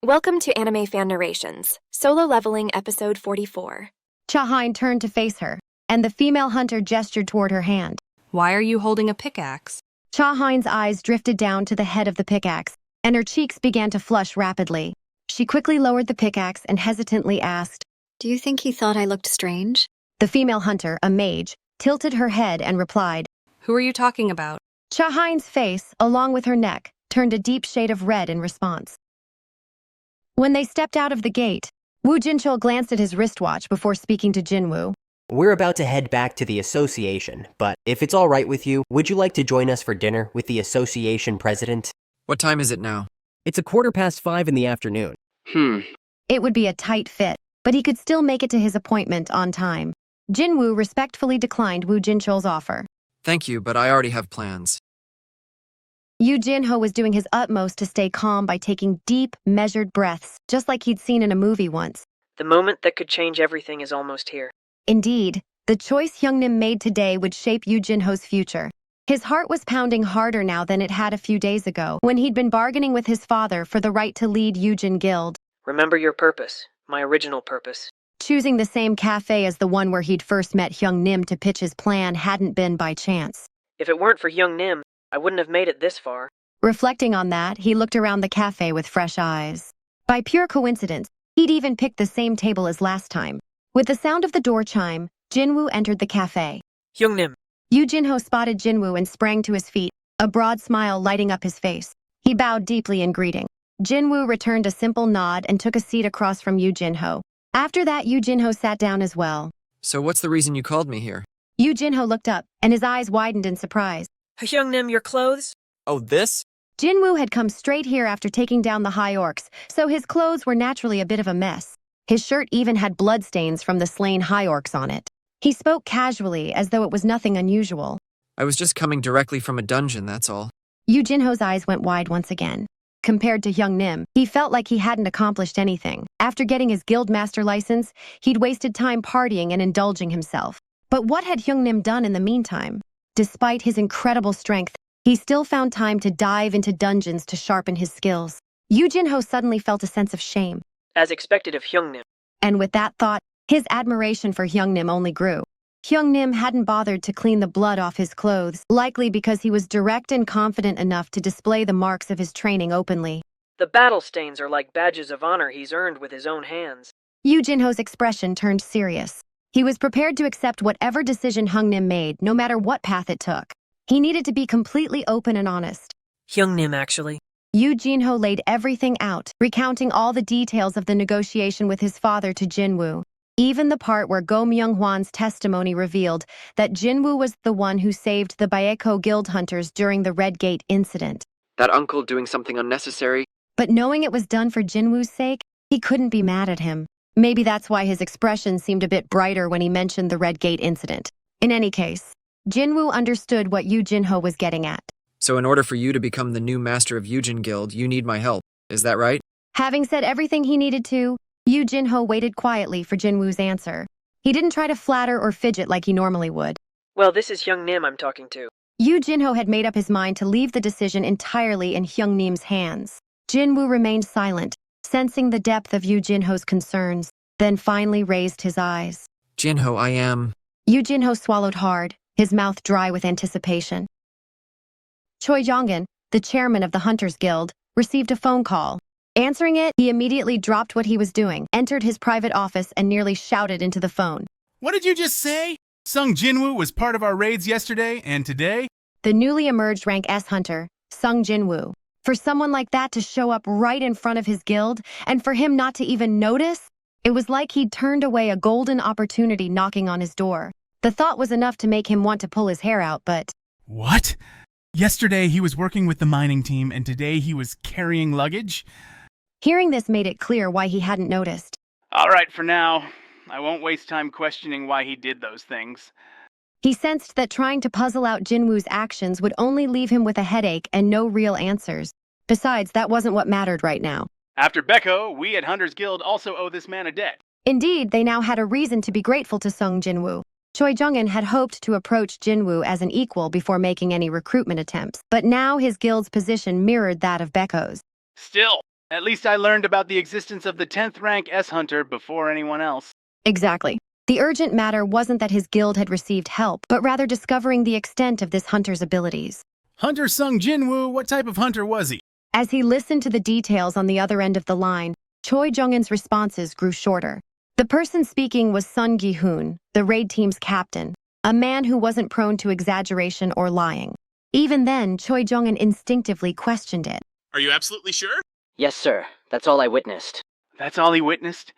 Welcome to AnimeFan Narrations, Solo Leveling Episode 44. Cha-hein turned to face her, and the female hunter gestured toward her hand. Why are you holding a pickaxe? Cha-hein's eyes drifted down to the head of the pickaxe, and her cheeks began to flush rapidly. She quickly lowered the pickaxe and hesitantly asked, "Do you think he thought I looked strange?" The female hunter, a mage, tilted her head and replied. Who are you talking about? Cha-hein's face, along with her neck, turned a deep shade of red in response. When they stepped out of the gate, Yoo Jinho glanced at his wristwatch before speaking to Jinwoo. We're about to head back to the association, but if it's all right with you, would you like to join us for dinner with the association president? What time is it now? It's 5:15 in the afternoon. It would be a tight fit, but he could still make it to his appointment on time. Jinwoo respectfully declined Yoo Jinho's offer. Thank you, but I already have plans. Yoo Jinho was doing his utmost to stay calm by taking deep, measured breaths, just like he'd seen in a movie once. The moment that could change everything is almost here. Indeed, the choice Hyungnim made today would shape Yoo Jinho's future. His heart was pounding harder now than it had a few days ago, when he'd been bargaining with his father for the right to lead Yoojin Guild. Remember your purpose, my original purpose. Choosing the same cafe as the one where he'd first met Hyungnim to pitch his plan hadn't been by chance. If it weren't for Hyungnim, I wouldn't have made it this far. Reflecting on that, he looked around the cafe with fresh eyes. By pure coincidence, he'd even picked the same table as last time. With the sound of the door chime, Jinwoo entered the cafe. Hyungnim. Yoo Jinho spotted Jinwoo and sprang to his feet, a broad smile lighting up his face. He bowed deeply in greeting. Jinwoo returned a simple nod and took a seat across from Yoo Jinho. After that, Yoo Jinho sat down as well. So what's the reason you called me here? Yoo Jinho looked up, and his eyes widened in surprise. Hyungnim, your clothes? Oh, this? Jinwoo had come straight here after taking down the high orcs, so his clothes were naturally a bit of a mess. His shirt even had bloodstains from the slain high orcs on it. He spoke casually, as though it was nothing unusual. I was just coming directly from a dungeon, that's all. Yoo Jinho's eyes went wide once again. Compared to Hyungnim, he felt like he hadn't accomplished anything. After getting his guild master license, he'd wasted time partying and indulging himself. But what had Hyungnim done in the meantime? Despite his incredible strength, he still found time to dive into dungeons to sharpen his skills. Yoo Jinho suddenly felt a sense of shame. As expected of Hyungnim. And with that thought, his admiration for Hyungnim only grew. Hyungnim hadn't bothered to clean the blood off his clothes, likely because he was direct and confident enough to display the marks of his training openly. The battle stains are like badges of honor he's earned with his own hands. Yoo Jinho's expression turned serious. He was prepared to accept whatever decision Hyungnim made, no matter what path it took. He needed to be completely open and honest. Hyungnim, actually. Yoo Jinho laid everything out, recounting all the details of the negotiation with his father to Jinwoo. Even the part where Go Myung-hwan's testimony revealed that Jinwoo was the one who saved the Baekho guild hunters during the Red Gate incident. That uncle doing something unnecessary? But knowing it was done for Jinwoo's sake, he couldn't be mad at him. Maybe that's why his expression seemed a bit brighter when he mentioned the Red Gate incident. In any case, Jinwoo understood what Yoo Jinho was getting at. So in order for you to become the new master of Yoojin Guild, you need my help. Is that right? Having said everything he needed to, Yoo Jinho waited quietly for Jinwoo's answer. He didn't try to flatter or fidget like he normally would. Well, this is Hyungnim I'm talking to. Yoo Jinho had made up his mind to leave the decision entirely in Hyungnim's hands. Jinwoo remained silent, sensing the depth of Yoo Jinho's concerns, then finally raised his eyes. Jinho, I am... Yoo Jinho swallowed hard, his mouth dry with anticipation. Choi Jongin, the chairman of the Hunters Guild, received a phone call. Answering it, he immediately dropped what he was doing, entered his private office, and nearly shouted into the phone. What did you just say? Sung Jinwoo was part of our raids yesterday and today? The newly emerged rank S hunter, Sung Jinwoo. For someone like that to show up right in front of his guild, and for him not to even notice, it was like he'd turned away a golden opportunity knocking on his door. The thought was enough to make him want to pull his hair out, but... What? Yesterday he was working with the mining team and today he was carrying luggage? Hearing this made it clear why he hadn't noticed. All right, for now. I won't waste time questioning why he did those things. He sensed that trying to puzzle out Jinwoo's actions would only leave him with a headache and no real answers. Besides, that wasn't what mattered right now. After Baekho, we at Hunters Guild also owe this man a debt. Indeed, they now had a reason to be grateful to Sung Jinwoo. Choi Jongin had hoped to approach Jinwoo as an equal before making any recruitment attempts, but now his guild's position mirrored that of Baekho's. Still, At least I learned about the existence of the 10th rank S Hunter before anyone else. Exactly. The urgent matter wasn't that his guild had received help, but rather discovering the extent of this hunter's abilities. Hunter Sung Jinwoo, what type of hunter was he? As he listened to the details on the other end of the line, Choi Jongin's responses grew shorter. The person speaking was Sun Gi-hoon, the raid team's captain, a man who wasn't prone to exaggeration or lying. Even then, Choi Jongin instinctively questioned it. Are you absolutely sure? Yes, sir. That's all I witnessed. That's all he witnessed?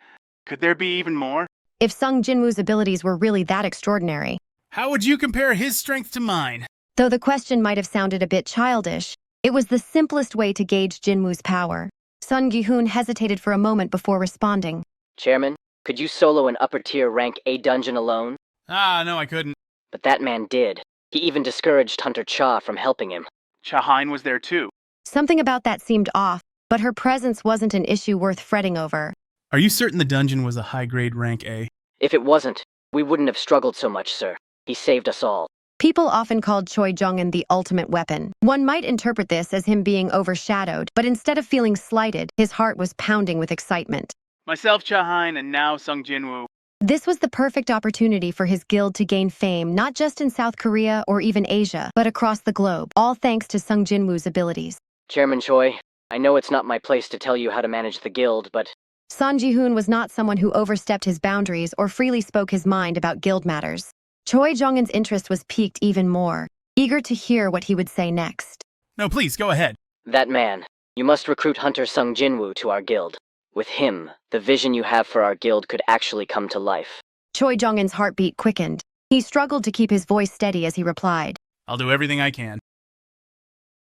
Could there be even more? If Sung Jinwoo's abilities were really that extraordinary. How would you compare his strength to mine? Though the question might have sounded a bit childish, it was the simplest way to gauge Jinwoo's power. Sun Gi-hoon hesitated for a moment before responding. Chairman, could you solo an upper-tier rank A dungeon alone? No, I couldn't. But that man did. He even discouraged Hunter Cha from helping him. Cha-hein was there too. Something about that seemed off, but her presence wasn't an issue worth fretting over. Are you certain the dungeon was a high-grade rank A? If it wasn't, we wouldn't have struggled so much, sir. He saved us all. People often called Choi Jongin the ultimate weapon. One might interpret this as him being overshadowed, but instead of feeling slighted, his heart was pounding with excitement. Myself, Cha-hein, and now Sung Jinwoo. This was the perfect opportunity for his guild to gain fame, not just in South Korea or even Asia, but across the globe, all thanks to Sung Jinwoo's abilities. Chairman Choi, I know it's not my place to tell you how to manage the guild, but Sun Ji-hoon was not someone who overstepped his boundaries or freely spoke his mind about guild matters. Choi Jongin's interest was piqued even more, eager to hear what he would say next. No, please, go ahead. that man, you must recruit Hunter Sung Jinwoo to our guild. With him, the vision you have for our guild could actually come to life. Choi Jongin's heartbeat quickened. He struggled to keep his voice steady as he replied. I'll do everything I can.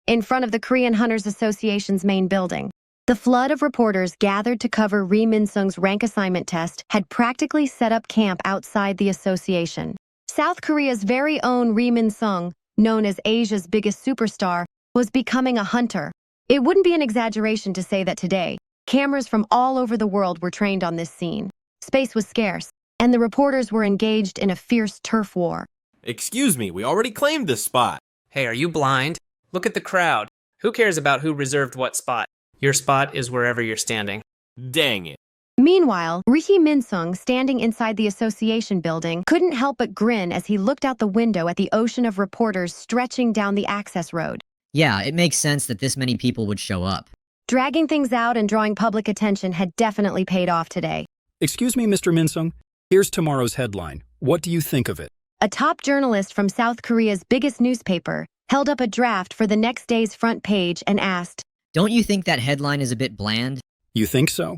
In front of the Korean Hunters Association's main building, the flood of reporters gathered to cover Rhee Minsung's rank assignment test had practically set up camp outside the association. South Korea's very own Rhee Minsung, known as Asia's biggest superstar, was becoming a hunter. It wouldn't be an exaggeration to say that today, cameras from all over the world were trained on this scene. Space was scarce, and the reporters were engaged in a fierce turf war. Excuse me, we already claimed this spot. Hey, are you blind? Look at the crowd. Who cares about who reserved what spot? Your spot is wherever you're standing. Dang it. Meanwhile, Rhee Minsung, standing inside the association building, couldn't help but grin as he looked out the window at the ocean of reporters stretching down the access road. Yeah, it makes sense that this many people would show up. Dragging things out and drawing public attention had definitely paid off today. Excuse me, Mr. Minsung. Here's tomorrow's headline. What do you think of it? A top journalist from South Korea's biggest newspaper held up a draft for the next day's front page and asked, "Don't you think that headline is a bit bland?" You think so?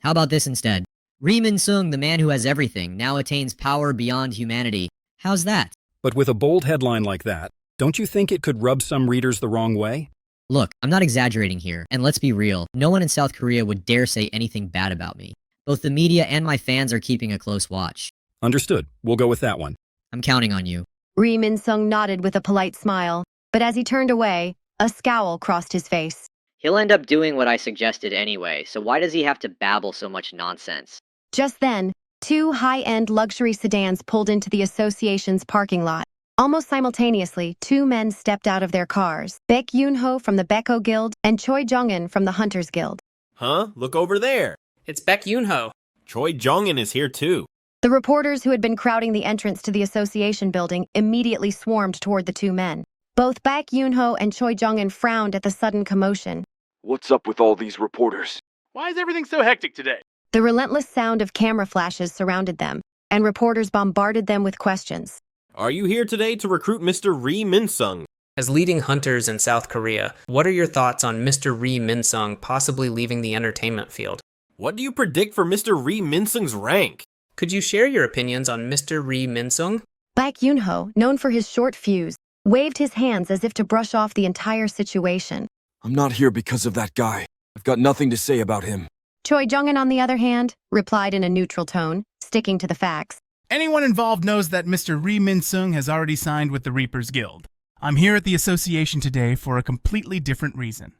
How about this instead? Rhee Minsung, the man who has everything, now attains power beyond humanity. How's that? But with a bold headline like that, don't you think it could rub some readers the wrong way? Look, I'm not exaggerating here, and let's be real, no one in South Korea would dare say anything bad about me. Both the media and my fans are keeping a close watch. Understood. We'll go with that one. I'm counting on you. Rhee Minsung nodded with a polite smile, but as he turned away, a scowl crossed his face. He'll end up doing what I suggested anyway, so why does he have to babble so much nonsense? Just then, two high-end luxury sedans pulled into the association's parking lot. Almost simultaneously, two men stepped out of their cars, Baek Yoonho from the Baekho Guild and Choi Jongin from the Hunters Guild. Huh? Look over there. It's Baek Yoonho. Choi Jongin is here too. The reporters who had been crowding the entrance to the association building immediately swarmed toward the two men. Both Baek Yoonho and Choi Jongin frowned at the sudden commotion. What's up with all these reporters? Why is everything so hectic today? The relentless sound of camera flashes surrounded them, and reporters bombarded them with questions. Are you here today to recruit Mr. Rhee Minsung? As leading hunters in South Korea, what are your thoughts on Mr. Rhee Minsung possibly leaving the entertainment field? What do you predict for Mr. Rhee Minsung's rank? Could you share your opinions on Mr. Rhee Minsung? Baek Yoonho, known for his short fuse, waved his hands as if to brush off the entire situation. I'm not here because of that guy. I've got nothing to say about him. Choi Jongin, on the other hand, replied in a neutral tone, sticking to the facts. Anyone involved knows that Mr. Rhee Minsung has already signed with the Reapers Guild. I'm here at the association today for a completely different reason.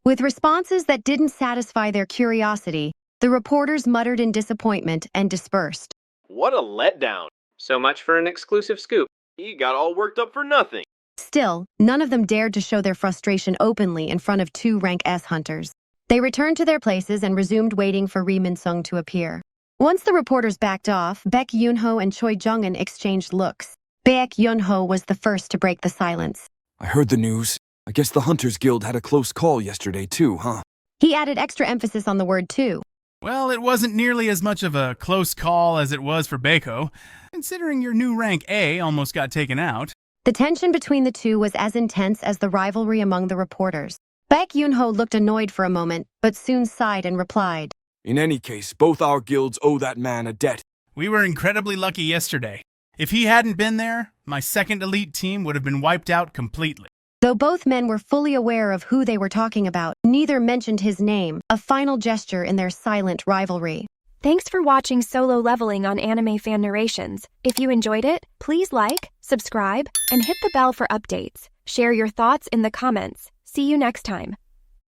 With responses that didn't satisfy their curiosity, the reporters muttered in disappointment and dispersed. What a letdown. So much for an exclusive scoop. He got all worked up for nothing. Still, none of them dared to show their frustration openly in front of two Rank S hunters. They returned to their places and resumed waiting for Rhee Minsung to appear. Once the reporters backed off, Baek, Yoonho, and Choi Jongin exchanged looks. Baek Yoonho was the first to break the silence. I heard the news. I guess the Hunters Guild had a close call yesterday too, huh? He added extra emphasis on the word too. Well, it wasn't nearly as much of a close call as it was for Baekho, considering your new rank A almost got taken out. The tension between the two was as intense as the rivalry among the reporters. Baek Yoonho looked annoyed for a moment, but soon sighed and replied. In any case, both our guilds owe that man a debt. We were incredibly lucky yesterday. If he hadn't been there, my second elite team would have been wiped out completely. Though both men were fully aware of who they were talking about, neither mentioned his name, a final gesture in their silent rivalry. Thanks for watching Solo Leveling on AnimeFan Narrations. If you enjoyed it, please like, subscribe, and hit the bell for updates. Share your thoughts in the comments. See you next time.